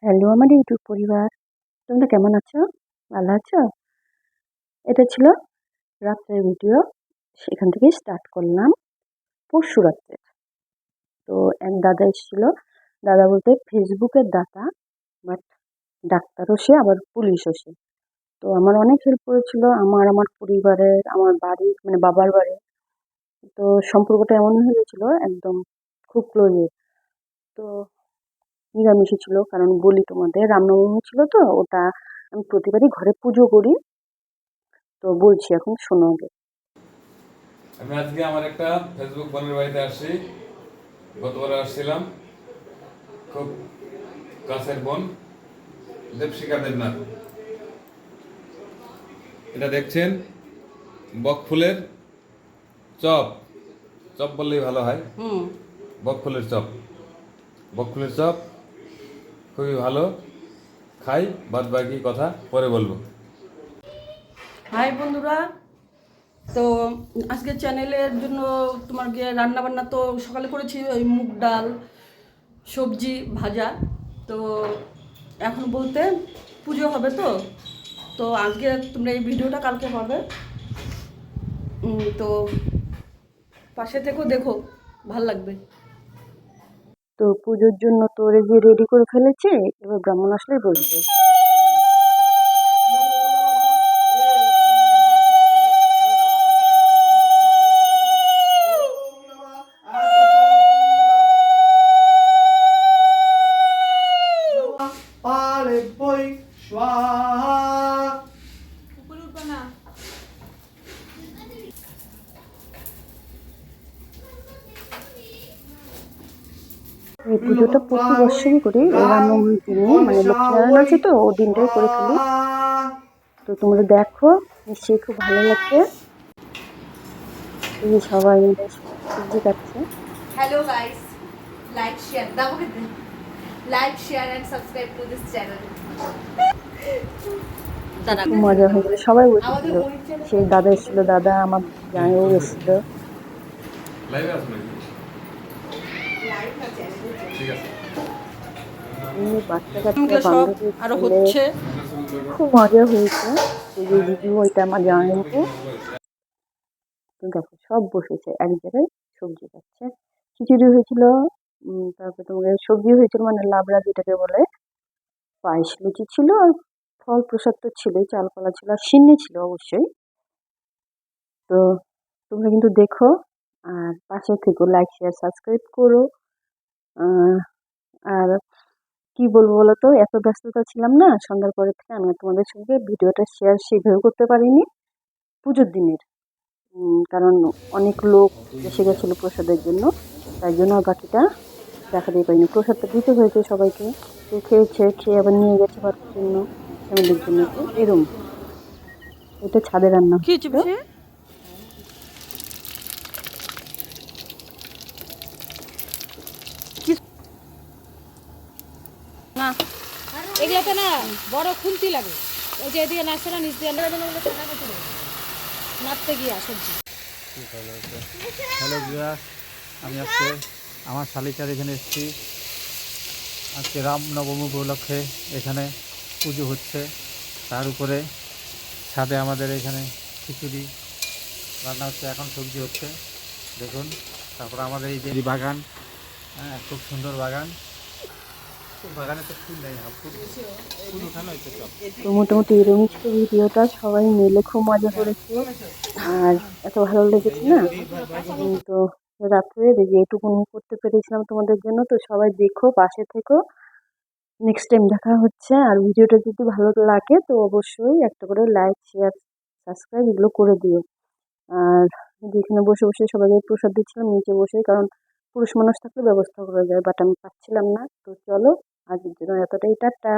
Hello আমার YouTube পরিবার, তোমরা কেমন আছো? ভালো আছো? এটা ছিল রাত্রের ভিডিও, সেখান থেকেই স্টার্ট করলাম পরশু রাত্রে। তো এক দাদা এসেছিল, দাদা বলতে ফেসবুকের দাদা, বাট ডাক্তারও সে আবার পুলিশও সে। তো আমার অনেক হেল্প করেছিল, আমার পরিবারের, আমার বাড়ি মানে বাবার বাড়ি। তো সম্পর্কটা এমনই হয়ে গেছিল একদম খুব ক্লোজের। তো নিরামিষই ছিল, কারণ বলি তোমাদের রামনবমী ছিল, তো ওটা আমি প্রতিবারই ঘরে পুজো করি। তো বলছি, এখন শোনো আগে। আমি আজকে আমার একটা ফেসবুক বোনের বাড়িতে আসছি। গতবার আসছিলাম, খুব কাছের বোন দেবশিকা দেবনাথ। এটা দেখছেন বকফুলের চপ, চপ বললেই ভালো হয়। বকফুলের চপ, বকফুলের চপ খুবই ভালো, খাই। বাদ বাকি কথা পরে বলবো। হাই বন্ধুরা, তো আজকের চ্যানেলের জন্য তোমার গিয়ে রান্নাবান্না তো সকালে করেছি, ওই মুগ ডাল, সবজি, ভাজা। তো এখন বলতে পুজো হবে, তো তো আজকে তোমরা এই ভিডিওটা কালকে পাবে। তো পাশে থেকেও দেখো, ভাল লাগবে। তো পুজোর জন্য তো যে রেডি করে ফেলেছি, এবার ব্রাহ্মণ আসলেই বসবে। এই পুজোটা প্রতি বছরই করি, রামনবমীর দিনে, মানে লক্ষ্মীনারায়ণ আছে তো ও দিনটাই করে ফেলি। তো তোমরা দেখো, নিশ্চয়ই খুব ভালো লাগবে। এই যে সবাই মিলে সবজি কাটছে। Hello guys, like, share, like, share and subscribe to this channel. খুব মজা হয়ে গেল, সবাই বসেছিল। সেই দাদা এসেছিল, দাদা আমার জামাইও এসেছিল। লাইভে আসো নাকি? ঠিক আছে। এমনি বাচ্চা কাচ্চা, বান্ধবী, আরো ছেলে, হচ্ছে। খুব মজা হয়েছে। এই যে জিজু, ওইটা আমার জামাইবাবু। তো দেখো সব বসেছে এক জায়গায়, সবজি খাচ্ছে। খিচুড়ি হয়েছিল, তারপরে তোমার সবজি হয়েছিল, মানে লাবড়া যেটাকে বলে। পায়েস লুচি ছিল, আর ফল প্রসাদ তো ছিলই, চাল কলা ছিল, আর সিন্নি ছিল অবশ্যই। তো তোমরা কিন্তু দেখো, আর পাশে থেকো, লাইক শেয়ার সাবস্ক্রাইব করো। আর কি বলবো বলো তো, এত ব্যস্ততা ছিলাম না সন্ধ্যার পরের থেকে, আমি তোমাদের সঙ্গে ভিডিওটা শেয়ার সেভাবে করতে পারিনি পুজোর দিনের। কারণ অনেক লোক এসে গেছিলো প্রসাদের জন্য, তাই জন্য আর বাকিটা দেখাতেই পারিনি। প্রসাদটা দিতে হয়েছে সবাইকে, কেউ খেয়েছে, খেয়ে আবার নিয়ে গেছে বাড়ির জন্য, ফ্যামিলির জন্য। তো এরম, এটা ছাদে রান্না কি হচ্ছিল। চিপছে না, এগুলোতে না বড় খুন্তি লাগে। ওই যে এদিকে নাচছে না, নিচ দিয়ে নাচতে গিয়া সবজি। হ্যালো ভিউয়ার্স, আমি আজকে আমার শালিকার এখানে এসেছি। আজকে রামনবমী উপলক্ষে এখানে পুজো হচ্ছে, তার উপরে ছাদে আমাদের এখানে খিচুড়ি রান্না হচ্ছে, এখন সবজি হচ্ছে দেখুন। তারপর আমাদের এই যে বাগান, হ্যাঁ খুব সুন্দর বাগান, বাগানে তো ফুল নেই, ফুল উঠানো হয়েছে সব। তো মোটামুটি এরকমই ছিল ভিডিওটা, সবাই মিলে খুব মজা করেছে, আর এত ভালো লেগেছে না। তো রাত্রে যে এটুকুনি করতে পেরেছিলাম তোমাদের জন্য। তো সবাই দেখো, পাশে থেকো, নেক্সট টাইম দেখা হচ্ছে। আর ভিডিওটা যদি ভালো লাগে তো অবশ্যই একটা করে লাইক শেয়ার সাবস্ক্রাইব এগুলো করে দিও। আর যেখানে বসে বসে সবাইকে প্রসাদ দিচ্ছিলাম নিচে বসে, কারণ পুরুষ মানুষ থাকলে ব্যবস্থা করা যায়, বাট আমি পাচ্ছিলাম না। তো চলো, আজকের জন্য এতটাই, টাটা।